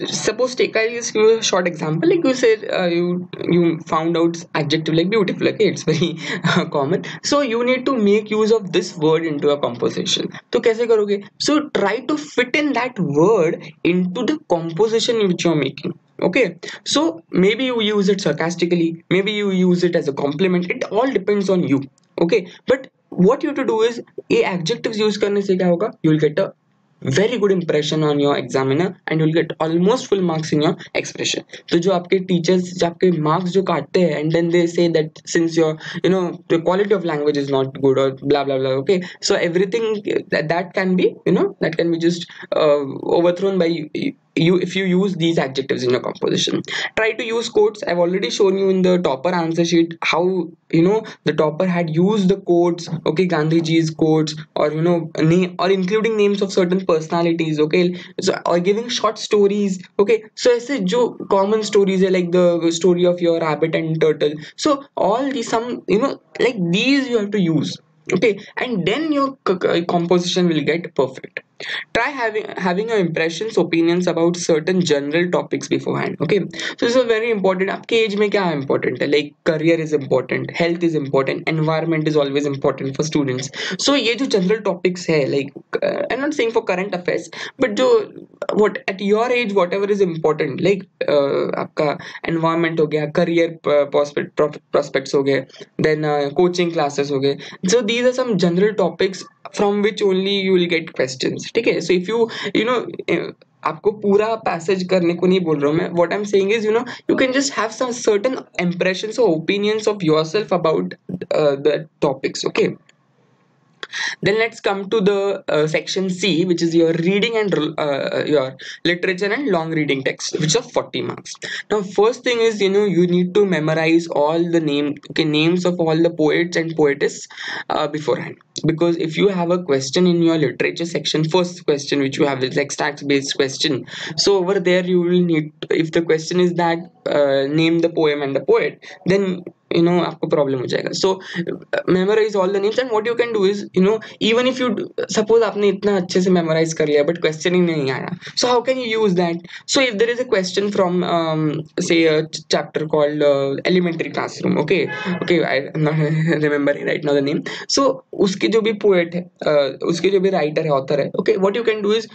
suppose I'll just give you a short example. Like you said, you found out adjective like beautiful. Okay, it's very common. So you need to make use of this word into a composition. तो कैसे करोगे? So try to fit in that word into the composition which you're making. Okay, so maybe you use it sarcastically, maybe you use it as a compliment. It all depends on you. Okay, but what you have to do is ये adjectives use करने से क्या होगा? You will get a very good impression on your examiner and you'll get almost full marks in your expression. तो जो आपके teachers जो आपके marks जो काटते हैं and then they say that since your the quality of language is not good or blah blah blah. Okay, so everything that can be that can be just overthrown by you if you use these adjectives in your composition. Try to use quotes. I've already shown you in the topper answer sheet how the topper had used the quotes. Okay, Gandhiji's quotes, or name, or including names of certain personalities. Okay, so or giving short stories. Okay, so ऐसे जो common stories है, like the story of your rabbit and turtle. So all these like these you have to use. Okay, and then your composition will get perfect. Try having your impressions, opinions about certain general topics beforehand. Okay, so this is very important. आपके age में क्या important है? Like career is important, health is important, environment is always important for students. So ये जो general topics है, like I'm not saying for current affairs, but जो what at your age whatever is important, like आपका environment हो गया, career prospects हो गए, then coaching classes हो गए. So these are some general topics from which only you will get questions. ठीक है, so if you आपको पूरा पैसेज करने को नहीं बोल रहा हूँ मैं. What I'm saying is you can just have some certain impressions or opinions of yourself about the topics. Okay, then let's come to the section C, which is your reading and your literature and long reading text, which are 40 marks. Now first thing is you need to memorize all the names of all the poets and poetess beforehand, because if you have a question in your literature section, first question which you have is extract based question, so over there you will need, if the question is that name the poem and the poet, then आपको problem हो जाएगा. So memorise all the names, and what you can do is even if you suppose आपने इतना अच्छे से memorise कर लिया but question ही नहीं आया, so how can you use that? So if there is a question from say a chapter called elementary classroom. Okay, I am not remembering right now the name. So उसके जो भी poet है, उसके जो भी writer है, author है, okay, what you can do is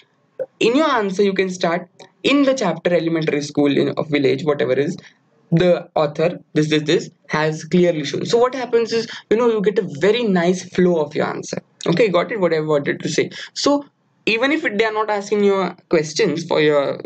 in your answer you can start in the chapter elementary school of village, whatever is the author, this has clearly shown. So what happens is you get a very nice flow of your answer. Okay, got it, what I wanted to say. So even if they are not asking you questions for your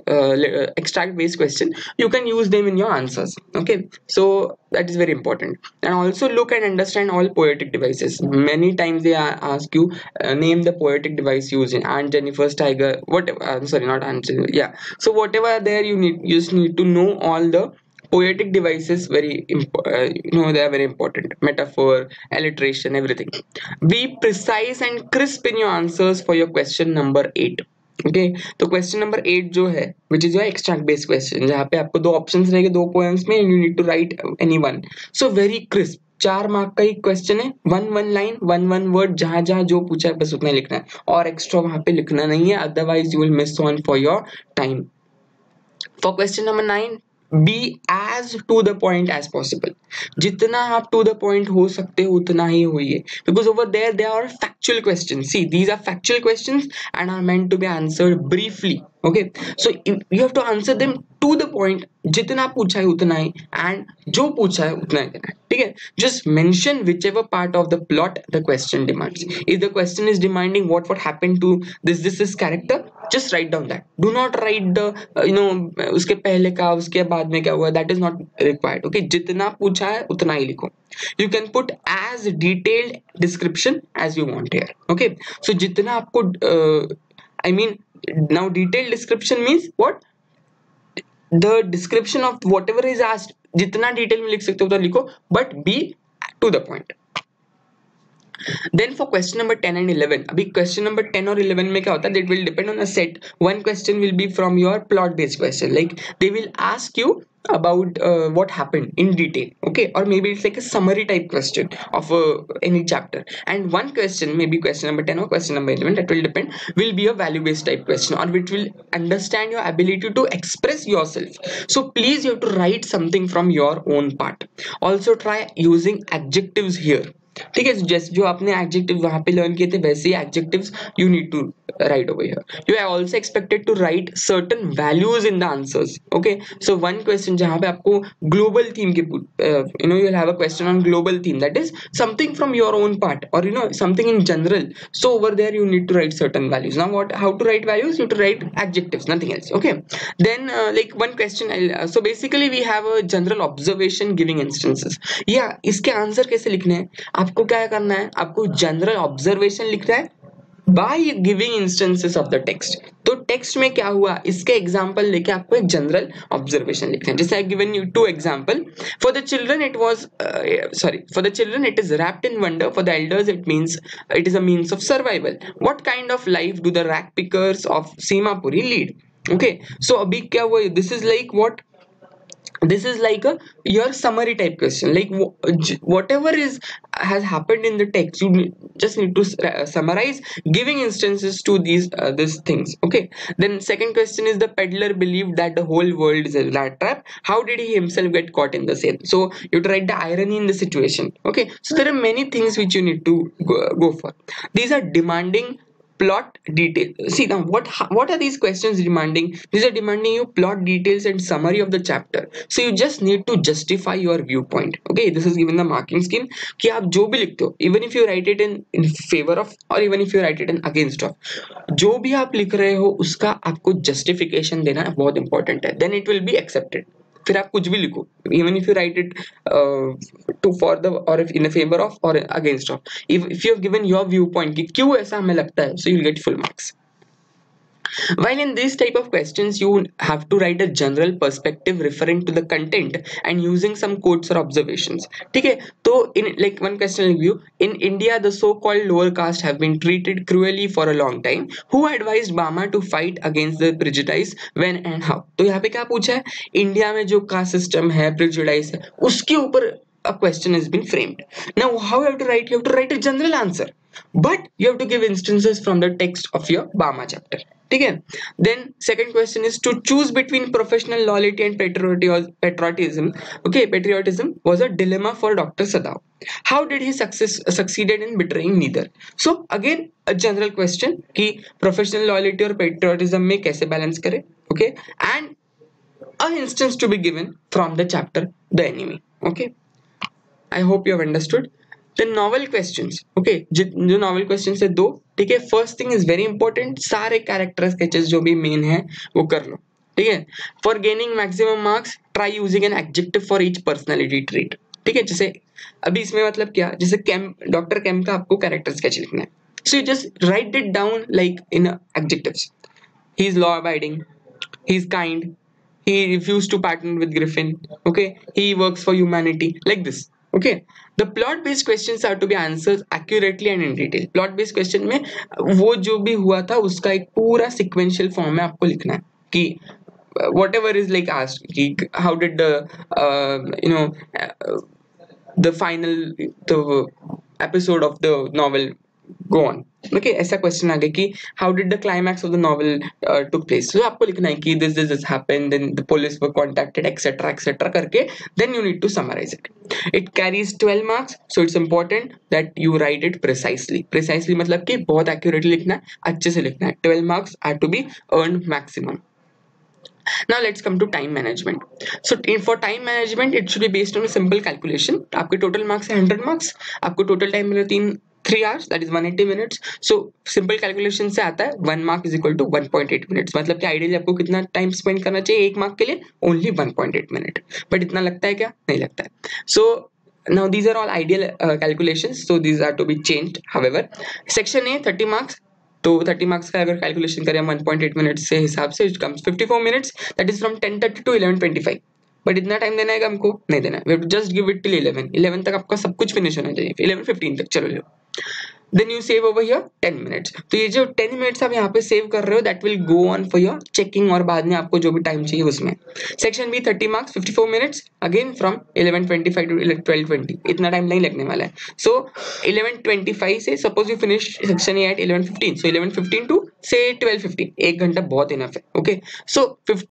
extract based question, you can use them in your answers. Okay, so that is very important. And also look and understand all poetic devices. Many times they ask you name the poetic device used in Aunt Jennifer's tiger, whatever. I'm sorry, not Aunt Jennifer. Yeah, so whatever there you just need to know all the poetic devices. Very they are very important. Metaphor, alliteration, everything. Be precise and crisp in your answers for your question number 8. Okay, तो question number 8 जो है which is your extract based question, जहाँ पे आपको 2 options रहेंगे 2 poems में, you need to write any one. So very crisp. 4 mark का ही question है, वन लाइन वन वर्ड, जहां जहां जो पूछा है बस उतना लिखना है, और एक्स्ट्रा वहां पे लिखना नहीं है, otherwise you will miss on for your time. For question number 9, be as to the point as possible. जितना आप to the point हो सकते हो उतना ही होइए, because over there are factual questions. See, these are factual questions and are meant to be answered briefly. Okay, so you have to answer them to the point. जितना पूछा है उतना ही, and जो पूछा है उतना ही देना है. ठीक है, just mention whichever part of the plot the question demands. If the question is demanding what happened to this character, just write down that. Do not write the उसके पहले का उसके बाद में क्या हुआ, that is not required. Okay, जितना पूछा है उतना ही लिखो. You can put as detailed description as you want here. Okay, so जितना आपको I mean now detailed description means what? The description of whatever is asked, जितना डिटेल में लिख सकते हो उतना लिखो, but be to the point. Then for question number 10 and 11, अभी question number 10 और 11 में क्या होता है, that will depend on a set. One question will be from your plot based question, like they will ask you about what happened in detail, okay, or maybe it's like a summary type question of any chapter, and one question, maybe question number 10 or question number 11, that will depend, will be a value based type question, or which will understand your ability to express yourself. So please, you have to write something from your own part. Also try using adjectives here, ठीक है, जैसे जो आपने adjective वहां पे learn किए थे वैसे ही adjectives you need to write over here. You are also expected to write certain values in the answers, okay. So one question जहाँ पे आपको global theme के you'll have a question on global theme, that is something from your own part, or something in general. So over there you need to write certain values. Now how to write values? You have to write adjectives, nothing else, okay. Then like one question so basically we have a general observation giving instances. Yeah, इसके answer कैसे लिखने हैं, आपको क्या करना है, आपको general observation लिखना है by giving instances of the text. तो टेक्स्ट में क्या हुआ इसके एग्जाम्पल लेके आपको एक जनरल ऑब्जर्वेशन लिखना है. जैसे I given you two example. For the children it was for the children it is wrapped in wonder, for the elders it is a means of survival. What kind of life do the rag pickers of Seemapuri lead. Okay, so अभी क्या हुआ, this is like what, this is like a your summary type question, like whatever has happened in the text, you just need to summarize, giving instances to these things, okay. Then second question is, the peddler believed that the whole world is a rat trap, how did he himself get caught in the same. So you have to write the irony in the situation, okay. So there are many things which you need to go for. These are demanding plot detail. See now, what are these questions demanding? These are demanding you plot details and summary of the chapter. So you just need to justify your viewpoint, okay. This is given the marking scheme कि आप जो भी लिखते हो, even if you write it in favor of, or even if you write it in against of, जो भी आप लिख रहे हो उसका आपको justification देना बहुत important है, then it will be accepted. फिर आप कुछ भी लिखो, even if you write it to for the or if in a favor of or against of, if you have given your viewpoint कि क्यों ऐसा हमें लगता है, so you'll get full marks. While in this type of questions you have to write a general perspective referring to the content and using some quotes or observations, ठीक है. तो in like one question will you, in India the so-called lower caste have been treated cruelly for a long time, who advised Bama to fight against the prejudice, when and how. तो यहाँ पे क्या पूछा है, India में जो caste system है, prejudice है, उसके ऊपर a question has been framed. Now how you have to write, you have to write a general answer, but you have to give instances from the text of your Bama chapter, ठीक है. Then second question is to choose between professional loyalty and patriotism. Okay, patriotism was a dilemma for Dr. Sadao. How did he succeeded in betraying neither. So again a general question कि professional loyalty और patriotism में कैसे balance करें, okay, and an instance to be given from the chapter The Enemy, okay. I hope you have understood. The novel questions, okay, जो novel questions है दो, ठीक है. First thing is very important, सारे character sketches जो भी main है वो कर लो, ठीक है. For gaining maximum marks, try using an adjective for each personality trait, ठीक है. जैसे अभी इसमें मतलब क्या, जैसे डॉक्टर कैम का आपको character sketch लिखना है, so you just write it down like in adjectives. He is law abiding, he is kind, he refused to partner with Griffin, okay, he works for humanity, like this, okay. The plot based questions are to be answered accurately and in detail. Plot based question में वो जो भी हुआ था उसका एक पूरा sequential form में आपको लिखना है कि whatever is like asked कि how did the final the episode of the novel go on, okay. ऐसा क्वेश्चन आ गया कि how did the climax of the novel took place. So आपको लिखना है कि this happened, then the police were contacted, etc करके, then you need to summarize it. It carries 12 marks, so it's important that you write it precisely मतलब कि बहुत accurately लिखना है, अच्छे से लिखना है. 12 marks are to be earned maximum. Now let's come to time management. So for time management it should be based on a simple calculation. आपके total marks है 100 marks, आपको total time मिला 3 hours, that is 180 minutes. So simple calculation से आता है 1 mark is equal to 1.8 minutes. मतलब कि ideally आपको कितना time spend करना चाहिए एक mark के लिए, only 1.8 minute. But इतना लगता है क्या, नहीं लगता है. So now these are all ideal calculations, so these are to be changed. However, section A 30 marks, तो 30 मार्क्स का अगर कैलकुलेशन करें 1.8 मिनट्स से हिसाब से, it comes 54 minutes, that is from 10:30 to 11:25. But इतना टाइम देना है हमको, नहीं देना है, we have to just give it till 11 तक आपका सब कुछ फिनिश होना चाहिए, 11:15 तक चलो लो. Then you save over here 10 minutes. तो ये जो 10 मिनट्स आप यहाँ पे सेव कर रहे हो that will go on for your checking, और बाद में आपको जो भी टाइम चाहिए उसमें। Section B 30 marks 54 minutes, again from 11:25 to 12:20, इतना टाइम नहीं लगने वाला है। सो 11:25 से suppose you finish section A at 11:15, so 11:15 to से 12:15, 1 घंटा बहुत इनफ है। ओके, सो